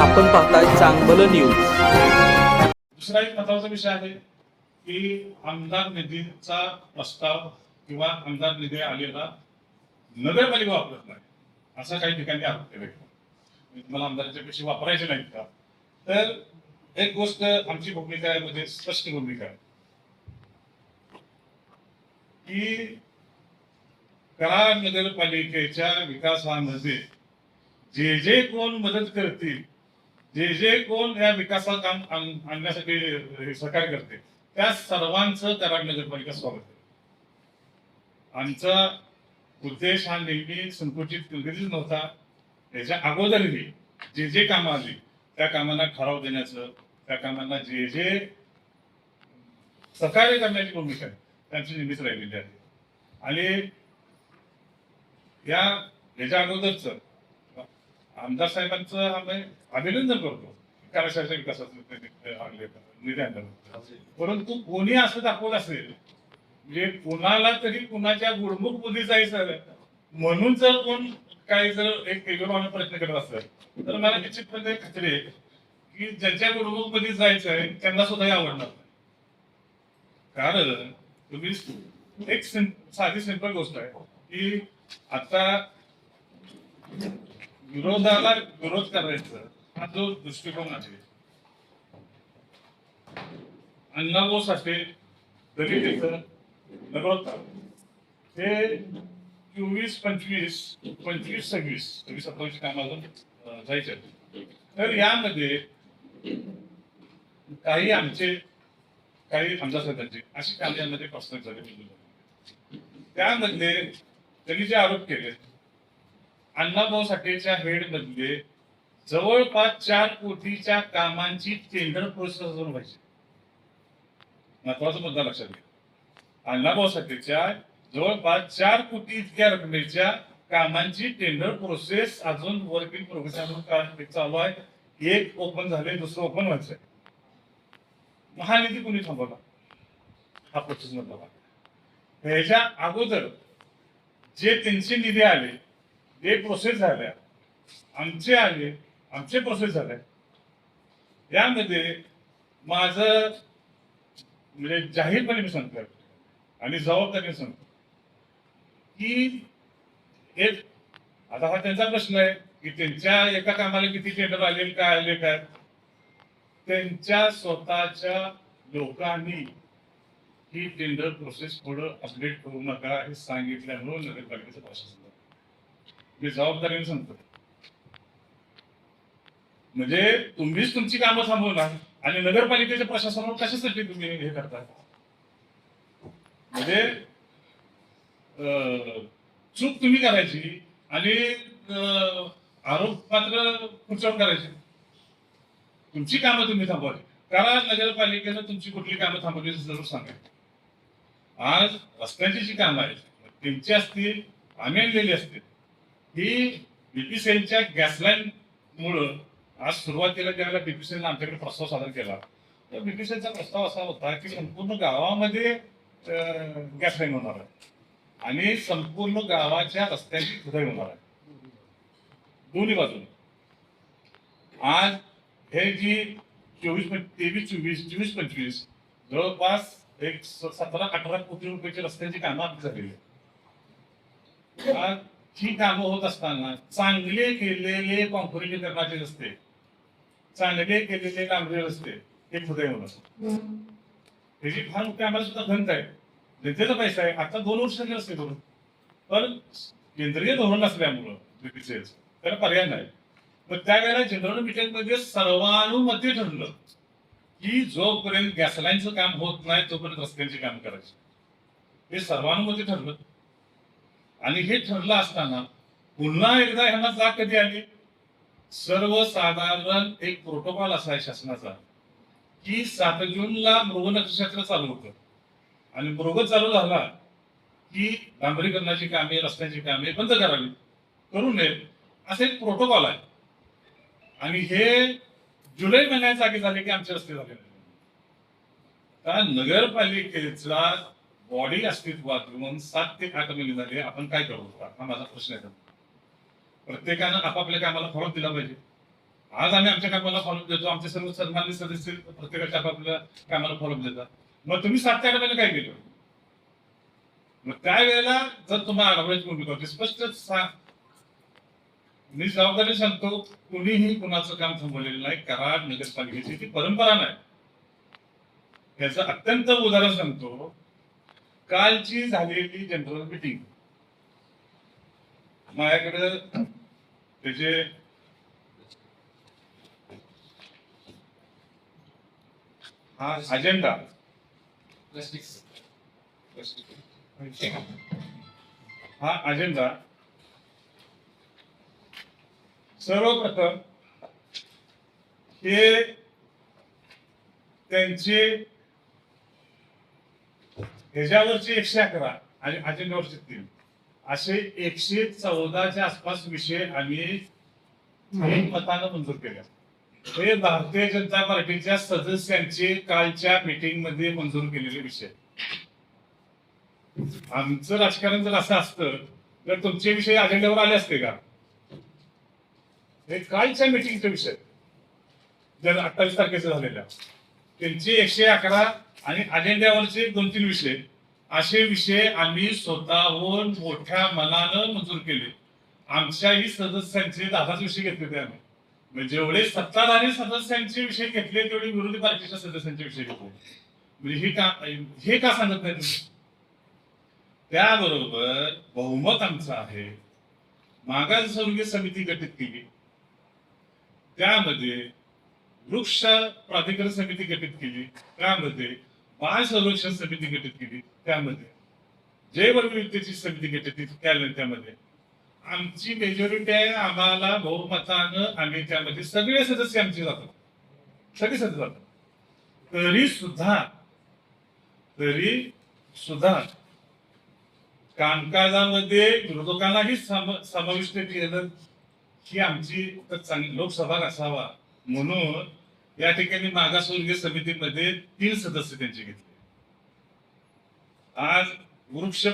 आपण पाहताय चांगलं न्यूज। दुसरा एक महत्वाचा विषय आहे की आमदार निधीचा प्रस्ताव किंवा आमदार निधी आलेला नगरपालिका वापरत नाही, असं काही ठिकाणी आरोप केले। तुम्हाला आमदारांचे पैसे वापरायचे नाहीत का? तर एक गोष्ट आमची भूमिका आहे, म्हणजे स्पष्ट भूमिका आहे की कराड नगरपालिकेच्या विकासामध्ये जे कोण मदत करतील, जे कोण या विकासाचं काम आणण्यासाठी सहकार्य करते, त्या सर्वांचं कराड नगरपालिका स्वागत करते। आमचा उद्देश हा नेहमी संकुचित कधीच नव्हता। त्याच्या अगोदरही जे कामं आली त्या कामांना ठराव देण्याचं, त्या कामांना जे सहकार्य करण्याची भूमिका आहे त्यांची नेहमीच राहिलेली आहे। आणि याच्या अगोदरच आमदार साहेबांचं आम्ही अभिनंदन करतो, कराडाच्या विकासाचं निधी आणलं। परंतु कोणी असं दाखवत असेल, म्हणजे कोणाला तरी कुणाच्या गुडमुख बुद्धी जायचं म्हणून जर कोण काही जर एक वेगळा प्रयत्न करत असेल, तर मला निश्चितपणे खात्री आहे की ज्यांच्या गुडमुख मध्ये जायचं आहे त्यांना सुद्धा आवडणार नाही। कारण तुम्ही एक साधी सिंपल गोष्ट आहे की आता विरोधाला विरोध करायचा हा जो दृष्टिकोन आहे, अण्णाभाऊ साठे दलित नगरोत्तर हे 24-25-26 काम अजून जायचे। तर यामध्ये काही आमदार साहेबांची अशी कामे यामध्ये प्रस्तावित झाली। त्यामध्ये त्यांनी जे आरोप केले, अण्णाभाऊ साठेच्या हेड मध्ये जवळपास 4 कोटीच्या कामांची टेंडर प्रोसेस अजून व्हायची। महत्वाचा मुद्दा लक्षात घ्या, अण्णाभाऊ साठेच्या जवळपास 4 कोटी इतक्या रकमेच्या कामांची टेंडर प्रोसेस अजून वर्क इन प्रोग्रेस चालू आहे। एक ओपन झाले, दुसरं ओपन व्हायचंय। हा निधी कोणी थांबवला? हा प्रोसेस मधला भाग। ह्याच्या अगोदर जे त्यांचे निधी आले, जे प्रोसेस झाल्या, आमचे आले, आमचे प्रोसेस झाले, यामध्ये माझं म्हणजे जाहीरपणे मी सांगतो आणि जबाबदारीने सांगतो की एक आता हा त्यांचा प्रश्न आहे की त्यांच्या एका कामाला किती टेंडर आले काय आले काय, त्यांच्या स्वतःच्या लोकांनी ही टेंडर प्रोसेस थोडं अपडेट करू नका हे सांगितल्यामुळे नगरपालिकेचं प्रशासन मी जबाबदारीने सांगतो। म्हणजे तुम्हीच तुमची कामं थांबवणार आणि नगरपालिकेच्या प्रशासनावर कशासाठी तुम्ही हे करता? म्हणजे चूक तुम्ही करायची आणि आरोप मात्र पुढच्यावर करायचे। तुमची कामं तुम्ही थांबवावी। कराड नगरपालिकेनं तुमची कुठली कामं थांबवली जरूर सांगा। आज रस्त्यांची जी कामं आहेत त्यांची असतील, आम्ही आणलेली असतील, ही बीपीसीएलच्या गॅसलाईन मुळे आज सुरुवातीला ज्यावेळेला बीपीसीएलने आमच्याकडे प्रस्ताव सादर केला, तर बीपीसीएलचा प्रस्ताव असा होता की संपूर्ण गावामध्ये गॅस लाईन होणार आहे आणि संपूर्ण गावाच्या रस्त्यांची खुदाई होणार आहे दोन्ही बाजूने। आज हे जी 23-24 जवळपास एक 17-18 कोटी रुपयाची रस्त्यांची कामं आमची झालेली आहेत। आज ही कामं होत असताना चांगले केलेले कॉन्क्रिटीकरणाचे रस्ते, चांगले केलेले डांबरी रस्ते हे खुदाई होणार। त्याची फार मोठी आम्हाला सुद्धा खंत आहे, जनतेचा पैसा आहे। आता 2 वर्ष झाले रस्ते करून, पण केंद्रीय धोरण नसल्यामुळं बीपीसीएलचं त्याला पर्याय नाही। पण त्यावेळेला जनरल मीटिंगमध्ये सर्वानुमते ठरलं की जोपर्यंत गॅसलाईनचं काम होत नाही तोपर्यंत रस्त्यांची काम करायची, हे सर्वानुमते ठरलं। आणि हे ठरलं असताना पुन्हा एकदा ह्यांना जाग कधी आली? सर्वसाधारण एक प्रोटोकॉल असा आहे शासनाचा की 7 जूनला मृग नक्षत्र चालू होतं आणि मृग चालू झाला की डांबरीकरणाची कामे, रस्त्यांची कामे बंद करावी, करू नये, असे एक प्रोटोकॉल आहे। आणि हे जुलै महिन्यात जागे झाले की आमचे रस्ते झाले नाही। नगरपालिकेचा बॉडी अस्तित्वात येऊन 7 ते 8 महिने झाले, आपण काय करू? हा माझा प्रश्न आहे। प्रत्येकानं आपापल्या कामाला फरक दिला पाहिजे। आज आम्ही आमच्या कामाला फॉलोअप देतो, आमचे सर्व सन्माननीय सदस्य प्रत्येकाच्या आपापल्या कामाला फॉलोअप देतात. मग तुम्ही 7 ते 8 महिने काय केलं? मग त्यावेळेला जर तुम्हाला आढळवायची भूमिका होती, स्पष्ट मी जबाबदारी सांगतो, कुणीही कुणाचं काम थांबवलेलं नाही. कराड नगरपालिकेची ती परंपरा नाही. याचं अत्यंत उदाहरण सांगतो. कालची झालेली जनरल मीटिंग, माझ्याकडे त्याचे हा अजेंडा हा अजेंडा सर्वप्रथम हे त्यांचे ह्याच्यावरचे 111 आणि अजेंड्यावरचे 3 असे 114च्या आसपास विषय आम्ही एकमतानं मंजूर केल्या. हे भारतीय जनता पार्टीच्या सदस्यांचे कालच्या मीटिंग मध्ये मंजूर केलेले विषय. आमचं राजकारण जर असं असतं तर तुमचे विषय अजेंड्यावर आले असते का? हे कालच्या मीटिंगचे विषय जर 28 तारखेचे झालेल्या त्यांचे 111 आणि अजेंड्यावरचे 2-3 विषय असे विषय आम्ही स्वतःहून मोठ्या मनानं मंजूर केले. आमच्याही सदस्यांचे 10 विषय घेतले होते आम्ही. म्हणजे जेवढे सत्ताधारी सदस्यांचे विषय घेतले तेवढे विरोधी पार्टीच्या सदस्यांचे विषय घेतले. म्हणजे हे का सांगत नाही तुम्ही? त्याबरोबर बहुमत आमचं आहे. मागासवर्गीय समिती गठीत केली, त्यामध्ये वृक्ष प्राधिकरण समिती गठीत केली, त्यामध्ये बाळ संरक्षण समिती गठीत केली, त्यामध्ये जैवविविधतेची समिती गठीत केली, त्यामध्ये आमची मेजॉरिटी आहे. आम्हाला बहुमतानं आम्ही त्यामध्ये सगळे सदस्य आमचे जातात, सगळे सदस्य जातात. तरी सुद्धा कामकाजामध्ये विरोधकांनाही समाविष्ट केलं ही आमची लोकसभा असावा म्हणून या ठिकाणी मागासवर्गीय समितीमध्ये 3 सदस्य त्यांचे घेतले. आज वृक्ष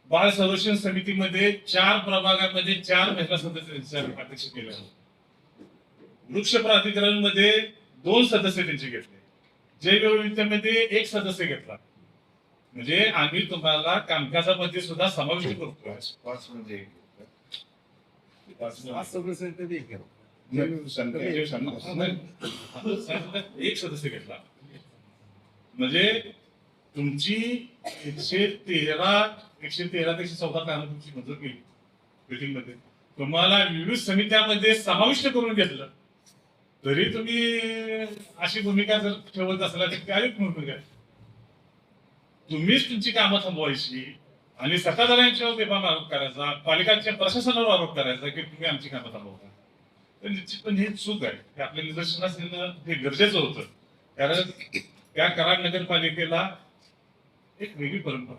बाळ संरक्षण समितीमध्ये 4 प्रभागामध्ये 4 महिला सदस्य अध्यक्ष केले. वृक्ष प्राधिकरण मध्ये 2 सदस्य त्यांचे घेतले. जैवविविधतेमध्ये 1 सदस्य घेतला. म्हणजे आम्ही तुम्हाला कामकाजामध्ये सुद्धा समाविष्ट करतोय. 1 सदस्य घेतला. म्हणजे तुमची 113 ते 114 कामं तुमची मंजूर केली मीटिंग मध्ये. तुम्हाला विविध समित्यामध्ये समाविष्ट करून घेतलं. तरी तुम्ही अशी भूमिका जर ठेवत असला तर काय भूमिका? तुम्हीच तुमची कामं थांबवायची आणि सत्ताधाऱ्यांच्यावर बेफाम आरोप करायचा, पालिकांच्या प्रशासनावर आरोप करायचा की तुम्ही आमची कामं थांबवता. तर निश्चितपणे हे चूक आहे. हे आपल्या निदर्शनास येणं हे गरजेचं होतं. कारण त्या कराड नगरपालिकेला एक वेगळी परंपरा